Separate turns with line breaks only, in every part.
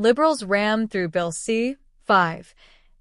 Liberals ram through Bill C-5.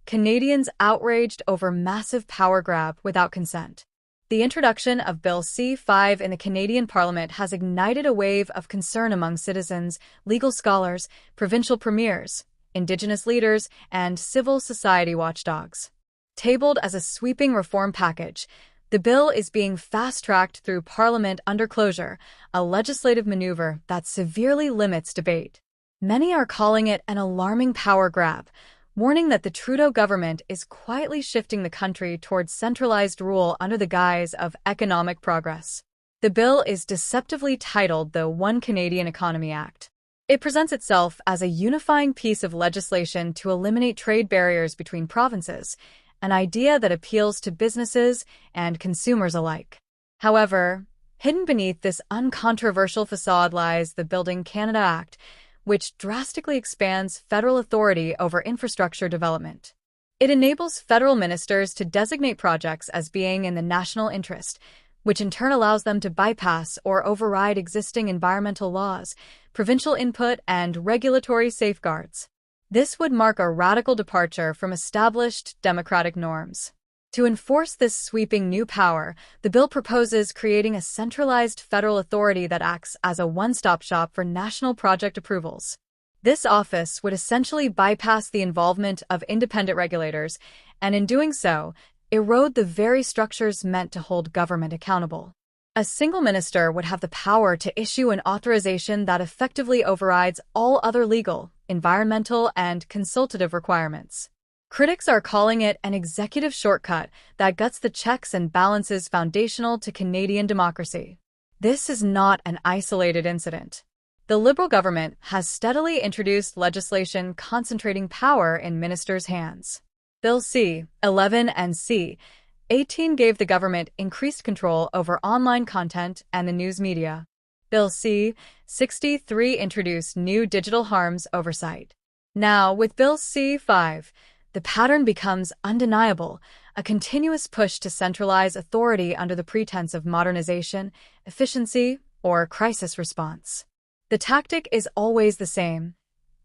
Canadians outraged over massive power grab without consent. The introduction of Bill C-5 in the Canadian Parliament has ignited a wave of concern among citizens, legal scholars, provincial premiers, Indigenous leaders, and civil society watchdogs. Tabled as a sweeping reform package, the bill is being fast-tracked through Parliament under closure, a legislative maneuver that severely limits debate. Many are calling it an alarming power grab, warning that the Trudeau government is quietly shifting the country towards centralized rule under the guise of economic progress. The bill is deceptively titled the One Canadian Economy Act. It presents itself as a unifying piece of legislation to eliminate trade barriers between provinces, an idea that appeals to businesses and consumers alike. However, hidden beneath this uncontroversial facade lies the Building Canada Act, which drastically expands federal authority over infrastructure development. It enables federal ministers to designate projects as being in the national interest, which in turn allows them to bypass or override existing environmental laws, provincial input, and regulatory safeguards. This would mark a radical departure from established democratic norms. To enforce this sweeping new power, the bill proposes creating a centralized federal authority that acts as a one-stop shop for national project approvals. This office would essentially bypass the involvement of independent regulators, and in doing so, erode the very structures meant to hold government accountable. A single minister would have the power to issue an authorization that effectively overrides all other legal, environmental, and consultative requirements. Critics are calling it an executive shortcut that guts the checks and balances foundational to Canadian democracy. This is not an isolated incident. The Liberal government has steadily introduced legislation concentrating power in ministers' hands. Bill C-11 and C-18 gave the government increased control over online content and the news media. Bill C-63 introduced new digital harms oversight. Now, with Bill C-5, the pattern becomes undeniable, a continuous push to centralize authority under the pretense of modernization, efficiency, or crisis response. The tactic is always the same: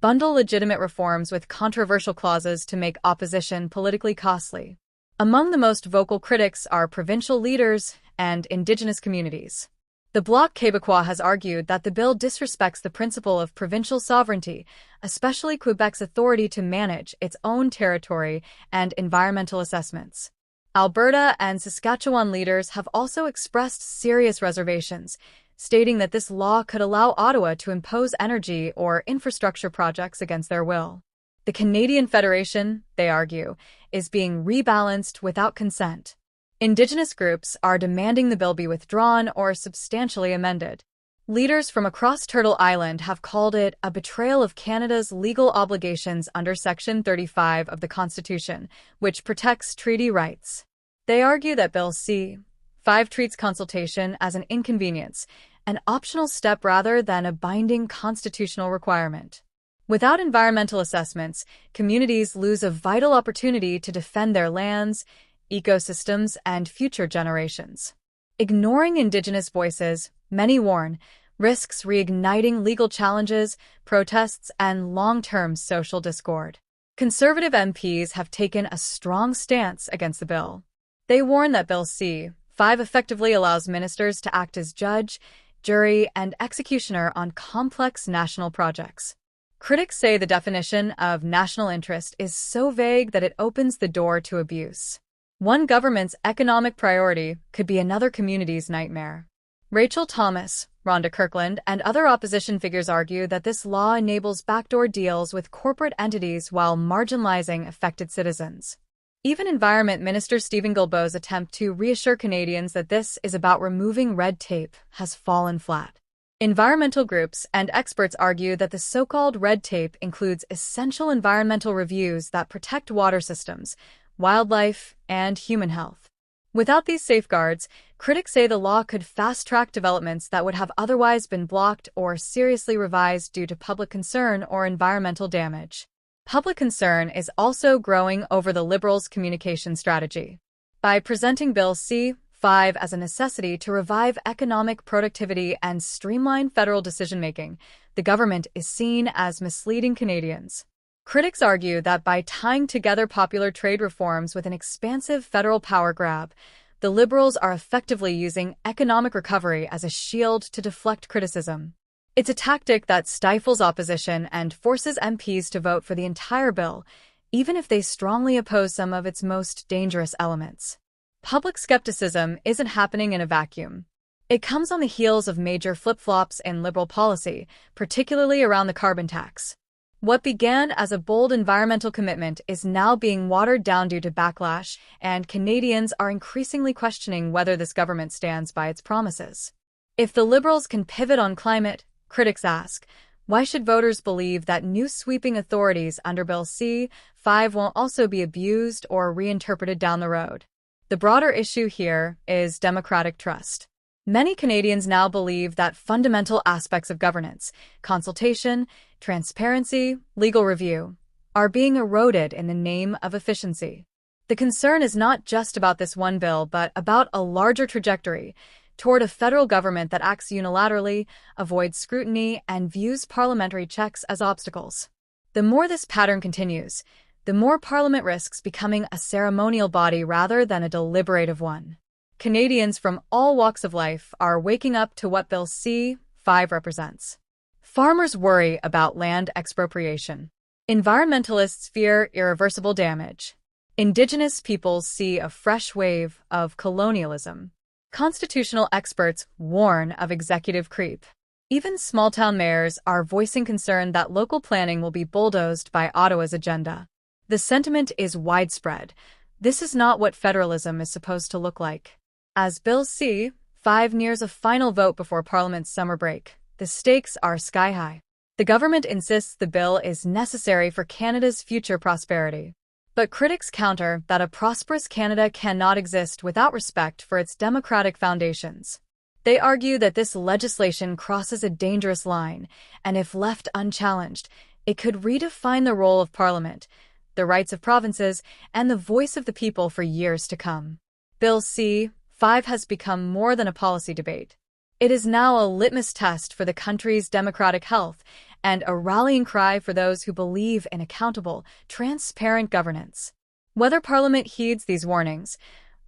bundle legitimate reforms with controversial clauses to make opposition politically costly. Among the most vocal critics are provincial leaders and Indigenous communities. The Bloc Québécois has argued that the bill disrespects the principle of provincial sovereignty, especially Quebec's authority to manage its own territory and environmental assessments. Alberta and Saskatchewan leaders have also expressed serious reservations, stating that this law could allow Ottawa to impose energy or infrastructure projects against their will. The Canadian Federation, they argue, is being rebalanced without consent. Indigenous groups are demanding the bill be withdrawn or substantially amended. Leaders from across Turtle Island have called it a betrayal of Canada's legal obligations under Section 35 of the Constitution, which protects treaty rights. They argue that Bill C-5 treats consultation as an inconvenience, an optional step rather than a binding constitutional requirement. Without environmental assessments, communities lose a vital opportunity to defend their lands, ecosystems, and future generations. Ignoring Indigenous voices, many warn, risks reigniting legal challenges, protests, and long-term social discord. Conservative MPs have taken a strong stance against the bill. They warn that Bill C-5 effectively allows ministers to act as judge, jury, and executioner on complex national projects. Critics say the definition of national interest is so vague that it opens the door to abuse. One government's economic priority could be another community's nightmare. Rachel Thomas, Rhonda Kirkland, and other opposition figures argue that this law enables backdoor deals with corporate entities while marginalizing affected citizens. Even Environment Minister Stephen Guilbeault's attempt to reassure Canadians that this is about removing red tape has fallen flat. Environmental groups and experts argue that the so-called red tape includes essential environmental reviews that protect water systems, wildlife, and human health. Without these safeguards, critics say the law could fast-track developments that would have otherwise been blocked or seriously revised due to public concern or environmental damage. Public concern is also growing over the Liberals' communication strategy. By presenting Bill C-5 C-5 as a necessity to revive economic productivity and streamline federal decision-making, the government is seen as misleading Canadians. Critics argue that by tying together popular trade reforms with an expansive federal power grab, the Liberals are effectively using economic recovery as a shield to deflect criticism. It's a tactic that stifles opposition and forces MPs to vote for the entire bill, even if they strongly oppose some of its most dangerous elements. Public skepticism isn't happening in a vacuum. It comes on the heels of major flip-flops in Liberal policy, particularly around the carbon tax. What began as a bold environmental commitment is now being watered down due to backlash, and Canadians are increasingly questioning whether this government stands by its promises. If the Liberals can pivot on climate, critics ask, why should voters believe that new sweeping authorities under Bill C-5 won't also be abused or reinterpreted down the road? The broader issue here is democratic trust. Many Canadians now believe that fundamental aspects of governance, consultation, transparency, legal review, are being eroded in the name of efficiency. The concern is not just about this one bill, but about a larger trajectory toward a federal government that acts unilaterally, avoids scrutiny, and views parliamentary checks as obstacles. The more this pattern continues, the more Parliament risks becoming a ceremonial body rather than a deliberative one. Canadians from all walks of life are waking up to what Bill C-5 represents. Farmers worry about land expropriation. Environmentalists fear irreversible damage. Indigenous peoples see a fresh wave of colonialism. Constitutional experts warn of executive creep. Even small-town mayors are voicing concern that local planning will be bulldozed by Ottawa's agenda. The sentiment is widespread. This is not what federalism is supposed to look like. As Bill C-5 nears a final vote before Parliament's summer break, the stakes are sky-high. The government insists the bill is necessary for Canada's future prosperity. But critics counter that a prosperous Canada cannot exist without respect for its democratic foundations. They argue that this legislation crosses a dangerous line, and if left unchallenged, it could redefine the role of Parliament, the rights of provinces, and the voice of the people for years to come. Bill C-5 has become more than a policy debate. It is now a litmus test for the country's democratic health and a rallying cry for those who believe in accountable, transparent governance. Whether Parliament heeds these warnings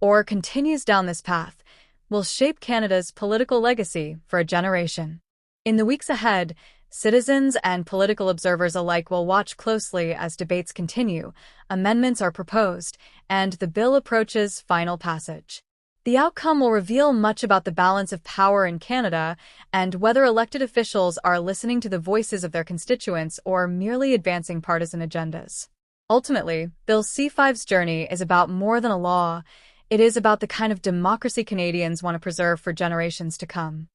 or continues down this path will shape Canada's political legacy for a generation. In the weeks ahead, citizens and political observers alike will watch closely as debates continue, amendments are proposed, and the bill approaches final passage. The outcome will reveal much about the balance of power in Canada and whether elected officials are listening to the voices of their constituents or merely advancing partisan agendas. Ultimately, Bill C-5's journey is about more than a law. It is about the kind of democracy Canadians want to preserve for generations to come.